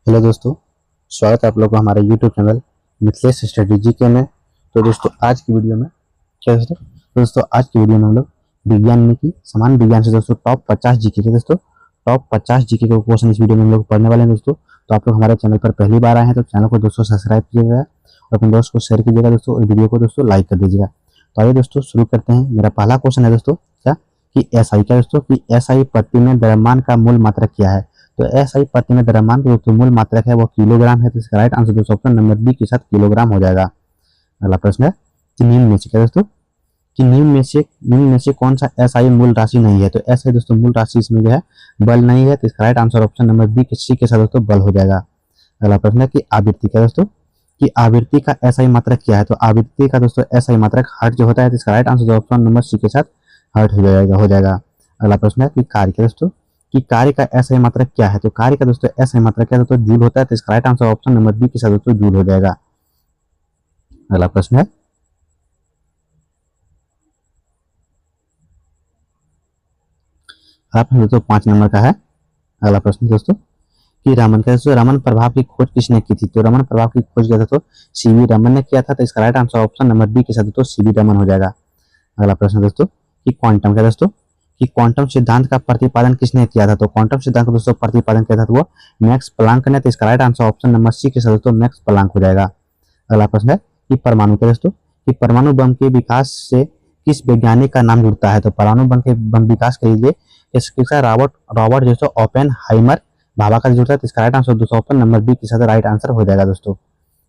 Hello दोस्तों, स्वागत है आप लोग का हमारे यूट्यूब चैनल मिथिलेश स्ट्रेटेजी के में। तो दोस्तों आज की वीडियो में क्या दोस्तों आज की वीडियो में हम लोग विज्ञान में की समान विज्ञान से दोस्तों टॉप 50 जीके के टॉप 50 जीके के क्वेश्चन इस वीडियो में हम लोग पढ़ने वाले हैं दोस्तों। तो आप लोग हमारे चैनल पर पहली बार आए हैं तो चैनल को दोस्तों सब्सक्राइब कीजिएगा और अपने दोस्त को शेयर कीजिएगा दोस्तों, और वीडियो को दोस्तों लाइक कर दीजिएगा। तो आइए दोस्तों शुरू करते हैं। मेरा पहला क्वेश्चन है दोस्तों क्या कि एसआई क्या दोस्तों कि एसआई प्रति में द्रव्यमान का मूल मात्रक क्या है। तो एसआई प्रति में द्रव्यमान का जो मूल मात्रक है वो किलोग्राम है। तो इसका राइट आंसर दोस्तों ऑप्शन नंबर बी के साथ किलोग्राम हो जाएगा। अगला प्रश्न है कि निम्न में से क्या दोस्तों कि निम्न में से कौन सा एसआई मूल राशि नहीं है। तो एसआई दोस्तों मूल राशि इसमें जो है बल नहीं है। तो इसका right answer option number B के सी के साथ दोस्तों बल हो जाएगा। अगला प्रश्न है कि आवृत्ति क्या दोस्तों कि आवृत्ति का एसआई मात्रक क्या है। तो आवृत्ति का दोस्तों एसआई मात्रक हर्ट्ज जो होता है। तो इसका right answer option number C के साथ हर्ट्ज हो जाएगा। अगला प्रश्न है कि कार्य क्या दोस्तों कि कार्य का एसआई मात्रक क्या है। तो कार्य का दोस्तों एसआई मात्रक क्या है तो जूल होता है। तो इसका right answer option number B के साथ दोस्तों जूल हो जाएगा। अगला प्रश्न है दोस्तों 5 नंबर का है। अगला प्रश्न दोस्तों कि रमन प्रभाव की खोज किसने की थी। तो रमन प्रभाव की खोज किया था तो सीवी रमन ने किया था। तो इसका right answer option number B के साथ दोस्तों सीवी रमन हो जाएगा। अगला प्रश्न दोस्तों कि क्वांटम क्या दोस्तों कि क्वांटम सिद्धांत का प्रतिपादन किसने किया था। तो क्वांटम सिद्धांत का दोस्तों प्रतिपादन किया था तो वो मैक्स प्लांक ने। तो इसका right answer option number C के साथ दोस्तों मैक्स प्लांक हो जाएगा। अगला प्रश्न है कि परमाणु क्या दोस्तों कि परमाणु बम के विकास से किस वैज्ञानिक का नाम जुड़ता है। तो परमाणु बम विकास के लिए किसका रॉबर्ट रॉबर्ट दोस्तों ओपेनहाइमर भाभा का जुड़ता है। तो इसका राइट आंसर दोस्तों ऑप्शन नंबर बी के साथ राइट आंसर हो जाएगा दोस्तों।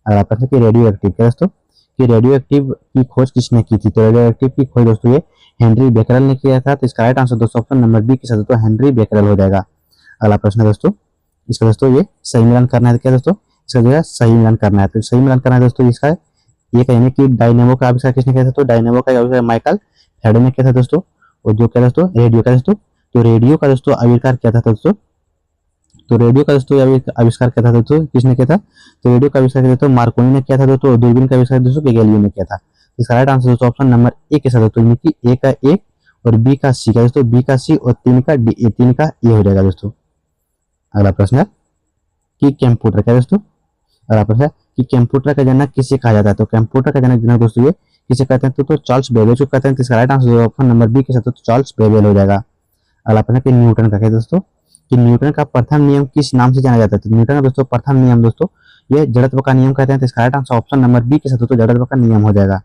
अगला प्रश्न कि रेडियो एक्टिव क्या दोस्तों कि रेडियो एक्टिव की खोज किसने की थी। तो रेडियो एक्टिव की खोज दोस्तों ये हेनरी बेकरल ने किया था। तो इसका राइट आंसर दोस्तों ऑप्शन नंबर बी के साथ दोस्तों हेनरी बेकरल हो जाएगा। अगला प्रश्न है दोस्तों इसका दोस्तों ये सही मिलान करना है। क्या दोस्तों इसका जो है सही मिलान करना है। तो सही मिलान करना है दोस्तों इसका ये कहेंगे कि डायनेमो का आविष्कार किसने किया था। तो डायनेमो का आविष्कार माइकल फेराडे ने किया था दोस्तों। और जो क्या दोस्तों रेडियो का दोस्तों तो रेडियो का दोस्तों आविष्कार किया था दोस्तों। तो रेडियो का दोस्तों आविष्कार किया था दोस्तों किसने किया था। तो रेडियो का आविष्कार किया था मार्कोनी ने किया था दोस्तों। दूरबीन का आविष्कार दोस्तों गैलीलियो ने किया था। इसका राइट आंसर दोस्तों ऑप्शन नंबर ए के साथ दोस्तों यानी कि ए का ए और बी का सी का दोस्तों बी का सी और 3 का डी 3 का ए हो जाएगा दोस्तों। अगला प्रश्न है कि कंप्यूटर क्या दोस्तों अगला प्रश्न है कि कंप्यूटर का जनक किसे कहा जाता है। तो कंप्यूटर का जनक दोस्तों ये किसे कहते हैं। तो चार्ल्स बेबेज को कहते हैं। इसका right answer option number B के साथ तो चार्ल्स बेबेज हो जाएगा। अगला प्रश्न है कि न्यूटन का क्या दोस्तों कि न्यूटन का प्रथम नियम किस नाम से जाना जाता है। तो न्यूटन का दोस्तों प्रथम नियम दोस्तों ये जड़त्व का नियम कहते हैं। तो इसका right answer option number B के साथ दोस्तों जड़त्व का नियम हो जाएगा।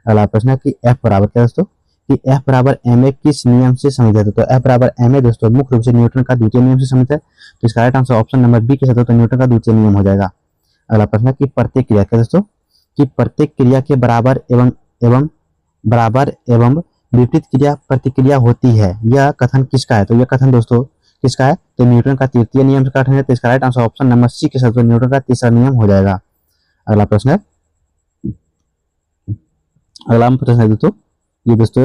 अगला प्रश्न है कि एफ बराबर क्या दोस्तों कि एफ बराबर एम ए किस नियम से समझा जाता है। तो एफ बराबर एम ए दोस्तों मुख्य रूप से न्यूटन का द्वितीय नियम से समझता है। तो इसका right answer option number B के साथ दोस्तों न्यूटन का द्वितीय नियम हो जाएगा। अगला प्रश्न है कि प्रत्येक क्रिया क्या दोस्तों कि प्रत्येक क्रिया के बराबर एवं विपरीत क्रिया प्रतिक्रिया होती है। यह कथन किसका है। तो यह कथन दोस्तों किसका है। तो न्यूटन का तृतीय नियम का कथन है। तो इसका right answer option number C के साथ न्यूटन का तीसरा नियम हो जाएगा। अगला प्रश्न है दोस्तों ये दोस्तों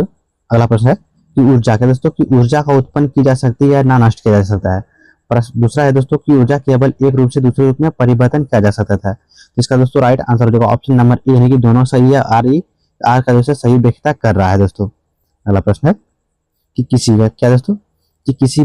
अगला प्रश्न है कि ऊर्जा क्या दोस्तों कि ऊर्जा का उत्पन्न की जा सकती है ना नष्ट किया जा सकता है। दूसरा है दोस्तों कि ऊर्जा केवल एक रूप से दूसरे रूप में परिवर्तन किया जा सकता है। तो इसका दोस्तों राइट आंसर हो जाएगा ऑप्शन नंबर ए यानी कि दोनों सही है। आर का दोस्तों सही व्याख्या कर रहा है दोस्तों। अगला प्रश्न है कि किसी क्या दोस्तों कि किसी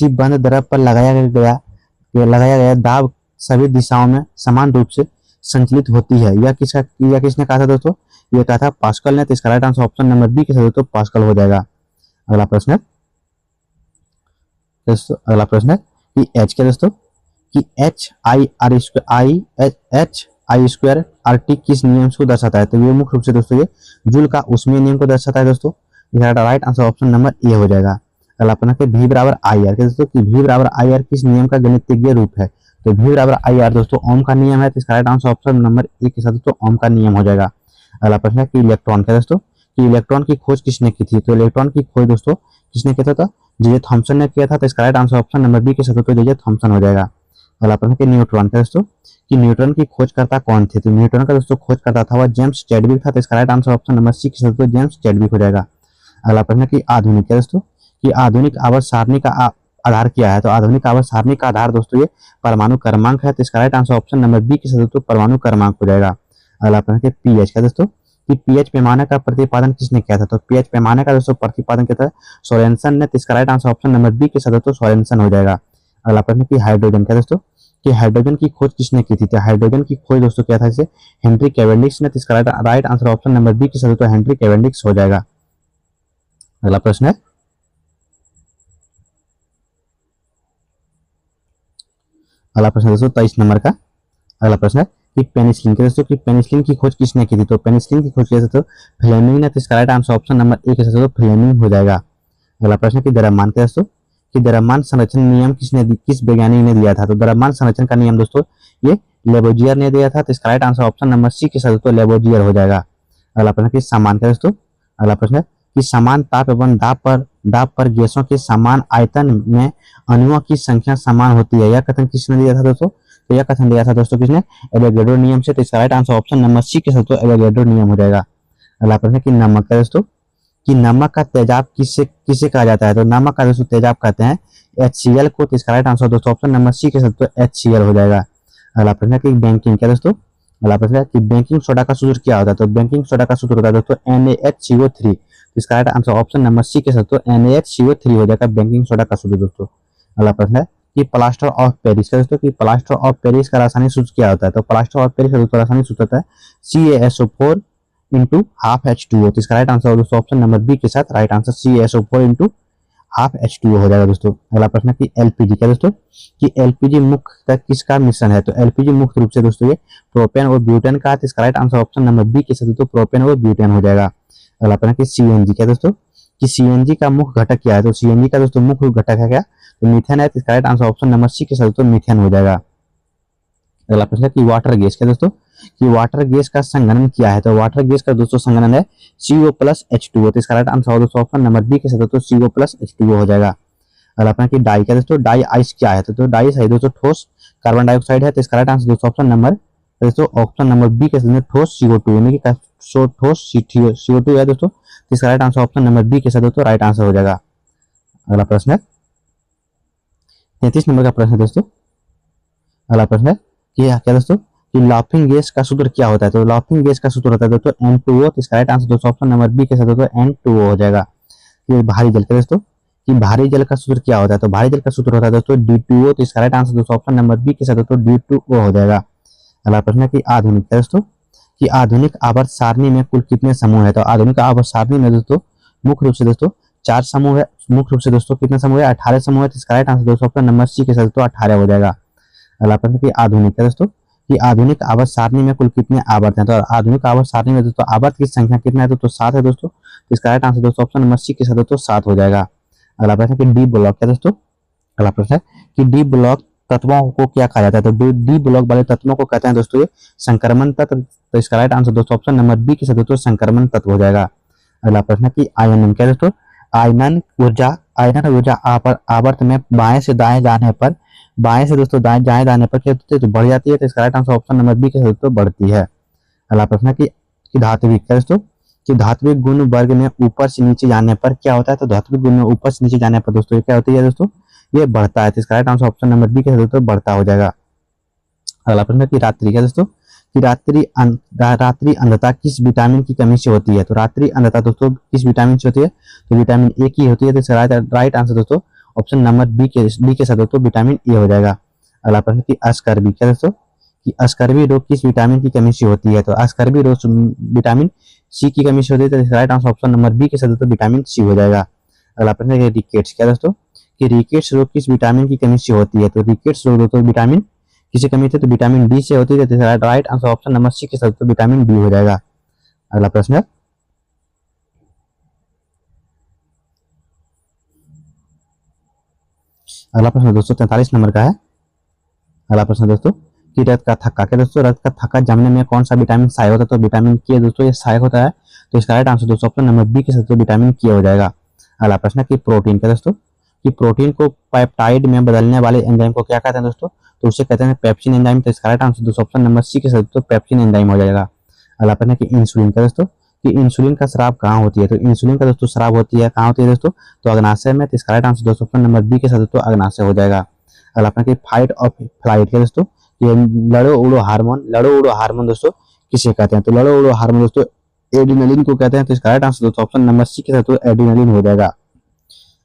बंद द्रव पर लगाया गया दाब सभी दिशाओं में समान रूप से संचलित होती है। यह किसने कहा था दोस्तों यह कहा था पास्कल ने। तो इसका right answer option number B के साथ दोस्तों पास्कल हो जाएगा। अगला प्रश्न है दोस्तों अगला प्रश्न है कि एच क्या दोस्तों कि H I square R T किस नियम को दर्शाता है। तो ये मुख्य रूप से दोस्तों ये जूल का ऊष्मीय नियम को दर्शाता है दोस्तों। Right answer option number A हो जाएगा। अगला प्रश्न है भी बराबर आई आर दोस्तों कि भी बराबर आई आर किस नियम का गणितीय रूप है। तो भी बराबर आई आर दोस्तों ओम का नियम है। तो इसका right answer option number A के साथ दोस्तों ओम का नियम हो जाएगा। अगला प्रश्न है कि इलेक्ट्रॉन क्या दोस्तों कि इलेक्ट्रॉन की खोज किसने की थी। तो इलेक्ट्रॉन की खोज दोस्तों किसने किया था जे थॉमसन ने किया था। तो इसका right answer option number B के साथ दोस्तों जे थॉमसन हो जाएगा। अगला प्रश्न है न्यूट्रॉन क्या दोस्तों कि न्यूट्रॉन की खोजकर्ता कौन थे। तो न्यूट्रॉन का दोस्तों खोजकर्ता था वह जेम्स चैडविक था। तो इसका right answer option number C के साथ दोस्तों जेम्स चैडविक हो जाएगा। अगला प्रश्न है कि आधुनिक क्या दोस्तों कि आधुनिक आवर्त सारणी का आधार क्या है। तो आधुनिक आवर्त सारणी का आधार दोस्तों ये परमाणु क्रमांक है। तो इसका right answer option number B के साथ दोस्तों परमाणु क्रमांक हो जाएगा। अगला प्रश्न है पीएच क्या दोस्तों कि पीएच पैमाने का प्रतिपादन किसने किया था। तो पीएच पैमाने का दोस्तों प्रतिपादन किया था सोरेनसन ने। तो इसका right answer option number B के साथ दोस्तों सोरेनसन हो जाएगा। अगला प्रश्न कि हाइड्रोजन क्या दोस्तों, कि हाइड्रोजन की खोज किसने की थी? तो हाइड्रोजन की खोज दोस्तों क्या था, इसे हेनरी कैवेंडिश ने। तो इसका right answer option number B के साथ तो हेनरी कैवेंडिश हो जाएगा। अगला प्रश्न है, अगला प्रश्न दोस्तों 23 नंबर का। अगला प्रश्न है कि पेनिसिलिन के दोस्तों, कि पेनिसिलिन की खोज किसने की थी? तो पेनिसिलिन की खोज किया तो फ्लेमिंग ने। तो इसका right answer option number A के साथ तो फ्लेमिंग हो जाएगा। अगला प्रश्न कि द्रव्यमान के दोस्तों, कि द्रव्यमान संरक्षण नियम किस वैज्ञानिक ने दिया था? तो द्रव्यमान संरक्षण का नियम दोस्तों ये लेबोजियर ने दिया था। तो इसका right answer option number C के साथ तो लेबोजियर हो जाएगा। अगला प्रश्न कि समान का दोस्तों, अगला प्रश्न है कि समान ताप एवं दाब पर गैसों के समान आयतन में अणुओं की संख्या समान होती है, यह कथन किसने दिया था दोस्तों? तो यह कथन दिया था दोस्तों किसने? एवोगैड्रो नियम से। तो इसका right answer option number C के साथ तो एवोगैड्रो नियम हो जाएगा। अगला प्रश्न कि नमक का दोस्तों, कि नमक का तेजाब किसे किसे कहा जाता है? तो नमक का दोस्तों तेजाब कहते हैं HCl को। तो इसका राइट आंसर दोस्तों ऑप्शन नंबर सी के साथ तो HCl हो जाएगा। अगला प्रश्न है कि बैंकिंग क्या दोस्तों, अगला प्रश्न है कि बेकिंग सोडा का सूत्र क्या होता है? तो बेकिंग सोडा का सूत्र होता है दोस्तों NaHCO3। तो इसका right answer option number C के साथ तो NaHCO3 हो जाएगा बेकिंग सोडा का सूत्र दोस्तों। अगला प्रश्न है कि प्लास्टर ऑफ पेरिस का दोस्तों, कि प्लास्टर ऑफ पेरिस का रासायनिक सूत्र क्या होता है? तो प्लास्टर ऑफ पेरिस का दोस्तों रासायनिक सूत्र होता है CaSO4 इंटू हाफ H2O। तो इसका राइट आंसर दोस्तों ऑप्शन नंबर बी के साथ right answer CaSO4 into half H2O हो जाएगा दोस्तों। अगला प्रश्न कि LPG क्या दोस्तों, कि LPG मुख्यतः किसका मिश्रण है? तो LPG मुख्य रूप से दोस्तों ये प्रोपेन और ब्यूटेन का। तो इसका right answer option number B के साथ तो प्रोपेन और ब्यूटेन हो जाएगा। अगला प्रश्न कि CNG क्या दोस्तों, कि CNG का मुख्य घटक क्या है? तो CNG का दोस्तों मुख्य घटक है क्या? तो मीथेन है। तो इसका right answer option number C के साथ तो मीथेन हो जाएगा। अगला प्रश्न है कि वाटर गैस क्या दोस्तों, कि वाटर गैस का संघनन क्या है? तो वाटर गैस का दोस्तों संघनन है CO प्लस H2O। तो इसका राइट आंसर दोस्तों ऑप्शन नंबर बी के साथ तो CO प्लस H2O हो जाएगा। अगला प्रश्न कि डाई क्या दोस्तों, डाई आइस क्या है? तो डाई है दोस्तों ठोस कार्बन डाइऑक्साइड है। तो इसका राइट आंसर दोस्तों ऑप्शन नंबर बी के साथ ठोस CO2 यानी कि ठोस CO2 है दोस्तों। तो इसका right answer option number B के साथ दोस्तों राइट आंसर हो जाएगा। अगला प्रश्न है 33 नंबर का प्रश्न है दोस्तों। अगला प्रश्न है कि क्या दोस्तों, कि लाफिंग गैस का सूत्र क्या होता है? तो लाफिंग गैस का सूत्र होता है दोस्तों N2O। तो इसका राइट आंसर दोस्तों ऑप्शन नंबर बी के साथ दोस्तों N2O हो जाएगा। ये भारी जल का दोस्तों, कि भारी जल का सूत्र क्या होता है? तो भारी जल का सूत्र होता है दोस्तों D2O। तो इसका राइट आंसर दोस्तों ऑप्शन नंबर बी के साथ दोस्तों D2O हो जाएगा। अगला प्रश्न है कि आधुनिक है दोस्तों, कि आधुनिक आवर्त सारणी में कुल कितने समूह है? तो आधुनिक आवर्त सारणी में दोस्तों मुख्य रूप से दोस्तों 4 समूह है। मुख्य रूप से दोस्तों कितने समूह है? 18 समूह है। तो इसका राइट आंसर दोस्तों ऑप्शन नंबर सी के साथ दोस्तों 18 हो जाएगा। अगला प्रश्न कि आधुनिक है दोस्तों, कि आधुनिक आवर्त सारणी में कुल कितने आवर्त हैं? तो आधुनिक आवर्त सारणी में दोस्तों आवर्त की संख्या कितना है? तो 7 है दोस्तों। तो इसका राइट आंसर दोस्तों ऑप्शन नंबर सी के साथ दोस्तों 7 हो जाएगा। अगला प्रश्न कि डी ब्लॉक है दोस्तों, अगला प्रश्न है कि डी ब्लॉक तत्वों को क्या कहा जाता है? तो डी ब्लॉक वाले तत्वों को कहते हैं दोस्तों ये संक्रमण तत्व। तो इसका राइट आंसर दोस्तों ऑप्शन नंबर बी के साथ दोस्तों संक्रमण तत्व हो जाएगा। अगला प्रश्न है कि आयनन क्या दोस्तों, आयनन ऊर्जा आवर्त में बाएं से दाएं जाने पर क्या होती है? तो बढ़ जाती है। तो इसका right answer option number B के साथ दोस्तों बढ़ती है। अगला प्रश्न है कि धात्विक क्या दोस्तों, कि धात्विक गुण वर्ग में ऊपर से नीचे जाने पर क्या होता है? तो धात्विक गुण में ऊपर से नीचे जाने पर दोस्तों ये क्या होती है दोस्तों? ये बढ़ता है। तो इसका right answer option number B के साथ दोस्तों बढ़ता हो जाएगा। अगला प्रश्न है कि रात्रि क्या दोस्तों, कि रात्रि अंधता किस विटामिन की कमी से होती है? तो रात्रि अंधता दोस्तों किस विटामिन से होती है? तो विटामिन ए की होती है। तो इसका राइट आंसर दोस्तों ऑप्शन नंबर बी के साथ दोस्तों विटामिन ए हो जाएगा। अगला प्रश्न कि अस्कर्वी क्या दोस्तों, कि अस्कर्वी रोग किस विटामिन की कमी से होती है? तो अस्कर्वी रोग विटामिन सी की कमी से होती है। तो इसका right answer option number B के साथ दोस्तों विटामिन सी हो जाएगा। अगला प्रश्न है रिकेट्स क्या दोस्तों, कि रिकेट्स रोग किस विटामिन की कमी से होती है? तो रिकेट्स रोग दोस्तों विटामिन किसी कमी थी? तो विटामिन डी से होती है। तो right answer option number C के साथ तो विटामिन डी हो जाएगा। अगला प्रश्न है दोस्तों 43 नंबर का है। अगला प्रश्न दोस्तों कि रक्त का थक्का क्या दोस्तों, रक्त का थक्का जमने में कौन सा विटामिन सहायक होता है? तो विटामिन के दोस्तों ये सहायक होता है। तो इसका राइट आंसर दोस्तों ऑप्शन नंबर बी के साथ तो विटामिन के हो जाएगा। अगला प्रश्न है कि प्रोटीन क्या दोस्तों, कि प्रोटीन को पेप्टाइड में बदलने वाले एंजाइम को क्या कहते हैं दोस्तों? तो उसे कहते हैं पेप्सिन एंजाइम। तो इसका राइट आंसर दोस्तों ऑप्शन नंबर सी के साथ तो पेप्सिन एंजाइम हो जाएगा। अगला प्रश्न है कि इंसुलिन का दोस्तों, कि इंसुलिन का स्राव कहाँ होती है? तो इंसुलिन का दोस्तों स्राव होती है कहाँ होती है दोस्तों? तो अग्नाशय में। तो इसका राइट आंसर दोस्तों ऑप्शन नंबर बी के साथ दोस्तों अग्नाशय हो जाएगा। अगला प्रश्न कि फाइट और फ्लाइट क्या दोस्तों, ये लड़ो उड़ो हार्मोन दोस्तों किसे कहते हैं? तो लड़ो उड़ो हार्मोन दोस्तों एड्रेनलिन को कहते हैं। तो इसका राइट आंसर दोस्तों ऑप्शन नंबर सी के साथ तो एड्रेनलिन हो जाएगा।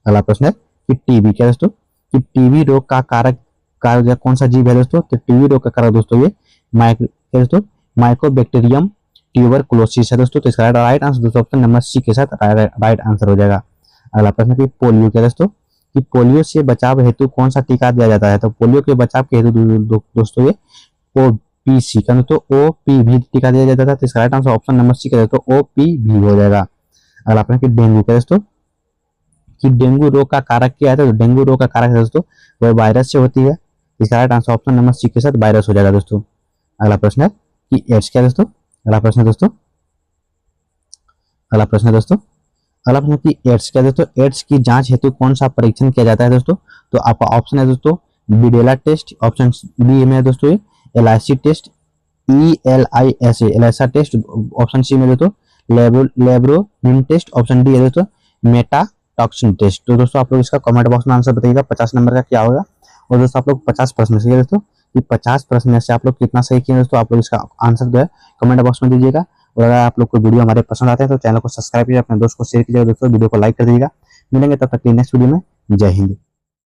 अगला प्रश्न है कि टीबी क्या दोस्तों, कि टीबी रोग का कारक कौन सा जीव है दोस्तों? तो टीबी रोग का कारक दोस्तों ये दोस्तों माइकोबैक्टीरियम ट्यूबरकुलोसिस है दोस्तों। तो इसका राइट आंसर दोस्तों ऑप्शन नंबर सी के साथ राइट आंसर हो जाएगा। अगला प्रश्न कि पोलियो क्या दोस्तों? कि पोलियो से बचाव हेतु कौन सा टीका दिया जाता है? तो पोलियो के बचाव के हेतु दोस्तों ये ओपीसी का दोस्तों ओपीवी टीका दिया जाता था। तो इसका right answer option number C का दोस्तों ओपीवी हो जाएगा। अगला प्रश्न कि डेंगू क्या दोस्तों? कि डेंगू रोग का कारक क्या है? तो डेंगू रोग का कारक है दोस्तों वह वायरस से होती है। इसका right answer option number C के साथ वायरस हो जाएगा दोस्तों। अगला प्रश्न है कि एड्स क्या दोस्तों? अगला प्रश्न है दोस्तों अगला प्रश्न है दोस्तों अगला प्रश्न की एड्स क्या दोस्तों? एड्स की जांच हेतु कौन सा परीक्षण किया जाता है दोस्तों? तो आपका ऑप्शन है दोस्तों बिडेला टेस्ट, ऑप्शन बी में है दोस्तों ये ELISA test, ELISA ELISA test, option C में दोस्तों लेब्रोनिन टेस्ट, ऑप्शन डी है दोस्तों मेटाटॉक्सिन टेस्ट। तो दोस्तों आप लोग इसका कमेंट बॉक्स में आंसर बताइएगा 50 नंबर का क्या होगा। और दोस्तों आप लोग 50 प्रश्न से दोस्तों कि 50 प्रश्न में से आप लोग कितना सही किए दोस्तों, आप लोग इसका आंसर जो है कमेंट बॉक्स में दीजिएगा। और अगर आप लोग को वीडियो हमारे पसंद आते हैं तो चैनल को सब्सक्राइब कीजिए, अपने दोस्त को शेयर कीजिएगा, दोस्तों वीडियो को लाइक कर दीजिएगा। मिलेंगे तब तक के नेक्स्ट वीडियो में। जय हिंद।